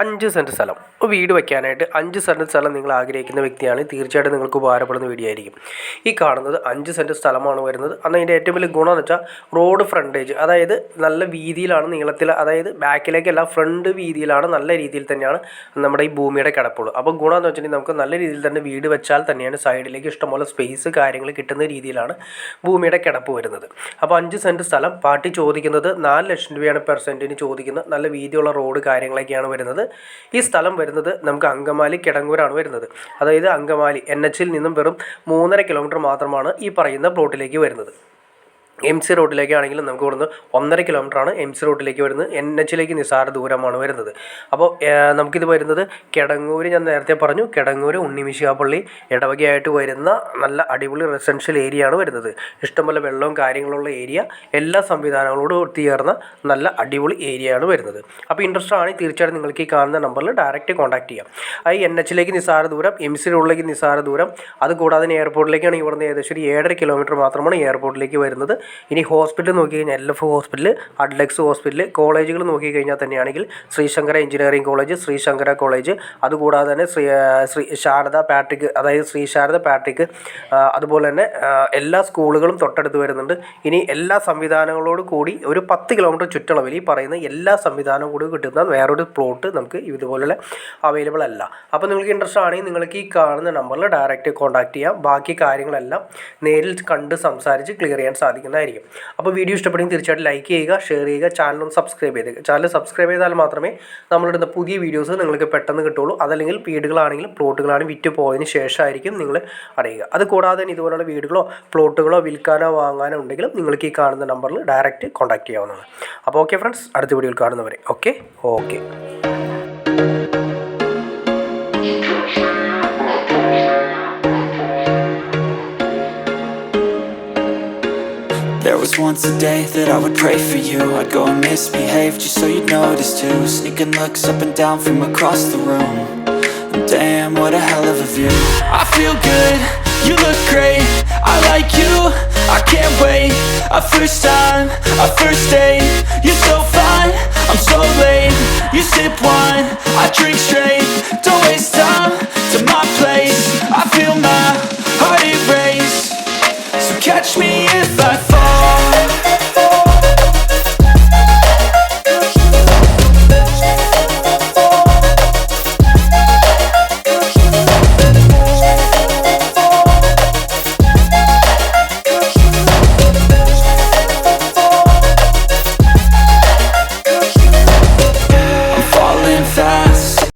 5 cent സ്ഥലം വീട് വയ്ക്കാനായിട്ട് 5 cent സ്ഥലം നിങ്ങൾ ആഗ്രഹിക്കുന്ന വ്യക്തിയാണ് തീർച്ചയായിട്ടും നിങ്ങൾക്ക് ഉപകാരപ്പെടുന്ന വീഡിയോ ആയിരിക്കും. ഈ കാണുന്നത് 5 സെൻറ്റ് സ്ഥലമാണ് വരുന്നത്. അന്ന് അതിൻ്റെ ഏറ്റവും വലിയ ഗുണം എന്ന് വെച്ചാൽ റോഡ് ഫ്രണ്ടേജ്, അതായത് നല്ല വീതിയിലാണ്, നീളത്തിൽ, അതായത് ബാക്കിലേക്കല്ല ഫ്രണ്ട് വീതിയിലാണ്, നല്ല രീതിയിൽ തന്നെയാണ് നമ്മുടെ ഈ ഭൂമിയുടെ കിടപ്പുള്ളൂ. അപ്പോൾ ഗുണം എന്ന് വെച്ചിട്ടുണ്ടെങ്കിൽ നമുക്ക് നല്ല രീതിയിൽ തന്നെ വീട് വെച്ചാൽ തന്നെയാണ് സൈഡിലേക്ക് ഇഷ്ടംപോലെ സ്പേസ് കാര്യങ്ങൾ കിട്ടുന്ന രീതിയിലാണ് ഭൂമിയുടെ കിടപ്പ് വരുന്നത്. അപ്പോൾ 5 സെൻറ്റ് സ്ഥലം പാർട്ടി ചോദിക്കുന്നത് 4 ലക്ഷം രൂപയാണ് പെർ സെൻറ്റിന് ചോദിക്കുന്നത്. നല്ല വീതിയുള്ള റോഡ് കാര്യങ്ങളൊക്കെയാണ് വരുന്നത്. ഈ സ്ഥലം വരുന്നത് നമുക്ക് അങ്കമാലി കിടങ്ങൂരാണ് വരുന്നത്. അതായത് അങ്കമാലി NHൽ നിന്നും വെറും 3.5 കിലോമീറ്റർ മാത്രമാണ് ഈ പറയുന്ന പ്ലോട്ടിലേക്ക് വരുന്നത്. MC റോഡിലേക്കാണെങ്കിലും നമുക്ക് ഇവിടുന്ന് 1.5 കിലോമീറ്ററാണ് MC റോഡിലേക്ക് വരുന്നത്. NHലേക്ക് നിസ്സാര ദൂരമാണ് വരുന്നത്. അപ്പോൾ നമുക്കിത് വരുന്നത് കിടങ്ങൂർ, ഞാൻ നേരത്തെ പറഞ്ഞു, കിടങ്ങൂർ ഉണ്ണിമിശിഹാപ്പള്ളി ഇടവകയായിട്ട് വരുന്ന നല്ല അടിപൊളി റെസിഡൻഷ്യൽ ഏരിയ ആണ് വരുന്നത്. ഇഷ്ടംപോലെ വെള്ളവും കാര്യങ്ങളുള്ള ഏരിയ, എല്ലാ സംവിധാനങ്ങളോടും ഒത്തുചേർന്ന നല്ല അടിപൊളി ഏരിയ ആണ് വരുന്നത്. അപ്പോൾ ഇൻട്രസ്റ്റ് ആണെങ്കിൽ തീർച്ചയായിട്ടും നിങ്ങൾക്ക് ഈ കാണുന്ന നമ്പറിൽ ഡയറക്റ്റ് കോൺടാക്ട് ചെയ്യാം. ഈ NHലേക്ക് നിസ്സാര ദൂരം, MC റോഡിലേക്ക് നിസ്സാര ദൂരം, അതുകൂടാതെ എയർപോർട്ടിലേക്കാണ് ഇവിടുന്ന് ഏകദേശം ഒരു 7.5 കിലോമീറ്റർ മാത്രമാണ് എയർപോർട്ടിലേക്ക് വരുന്നത്. ഇനി ഹോസ്പിറ്റൽ നോക്കിക്കഴിഞ്ഞാൽ LF ഹോസ്പിറ്റൽ, അഡ്ലക്സ് ഹോസ്പിറ്റൽ, കോളേജുകൾ നോക്കിക്കഴിഞ്ഞാൽ തന്നെയാണെങ്കിൽ Sreesankara engineering college, Sreesankara college, അതുകൂടാതെ തന്നെ ശ്രീ ശാരദ പാട്രിക്, അതായത് ശ്രീ ശാരദ പാട്രിക്, അതുപോലെ തന്നെ എല്ലാ സ്കൂളുകളും തൊട്ടടുത്ത് വരുന്നുണ്ട്. ഇനി എല്ലാ സംവിധാനങ്ങളോട് കൂടി ഒരു 10 കിലോമീറ്റർ ചുറ്റളവിൽ ഈ പറയുന്ന എല്ലാ സംവിധാനവും കൂടി കിട്ടുന്ന വേറൊരു പ്ലോട്ട് നമുക്ക് ഇതുപോലെ അവൈലബിൾ അല്ല. അപ്പോൾ നിങ്ങൾക്ക് ഇൻട്രസ്റ്റ് ആണെങ്കിൽ നിങ്ങൾക്ക് ഈ കാണുന്ന നമ്പറിൽ ഡയറക്റ്റ് കോൺടാക്ട് ചെയ്യാം. ബാക്കി കാര്യങ്ങളെല്ലാം നേരിൽ കണ്ട് സംസാരിച്ച് ക്ലിയർ ചെയ്യാൻ സാധിക്കുന്നതായിരിക്കും. അപ്പോൾ വീഡിയോ ഇഷ്ടപ്പെടുമെങ്കിൽ തീർച്ചയായിട്ടും ലൈക്ക് ചെയ്യുക, ഷെയർ ചെയ്യുക, ചാനലൊന്ന് സബ്സ്ക്രൈബ് ചെയ്തേക്കുക. ചാനൽ സബ്സ്ക്രൈബ് ചെയ്താൽ മാത്രമേ നമ്മളിടുന്ന പുതിയ വീഡിയോസ് നിങ്ങൾക്ക് പെട്ടെന്ന് കിട്ടുള്ളൂ. അതല്ലെങ്കിൽ വീടുകളാണെങ്കിലും പ്ലോട്ടുകളാണെങ്കിൽ വിറ്റ് പോയതിന് ശേഷമായിരിക്കും നിങ്ങൾ അറിയുക. അത് കൂടാതെ തന്നെ ഇതുപോലുള്ള വീടുകളോ പ്ലോട്ടുകളോ വിൽക്കാനോ വാങ്ങാനോ ഉണ്ടെങ്കിലും നിങ്ങൾക്ക് ഈ കാണുന്ന നമ്പറിൽ ഡയറക്റ്റ് കോൺടാക്ട് ചെയ്യാവുന്നതാണ്. അപ്പോൾ ഓക്കെ ഫ്രണ്ട്സ്, അടുത്ത വീഡിയോയിൽ കാണുന്നവരെ okay. There was once a day that I would pray for you. I'd go and misbehave just so you'd notice too. Sneaking looks up and down from across the room. And damn, what a hell of a view. I feel good, you look great, I like you, I can't wait. A first time, a first date, you're so fine, I'm so late. You sip wine, I drink straight, don't waste time to my place. I feel my heart erase, so catch me if I fall.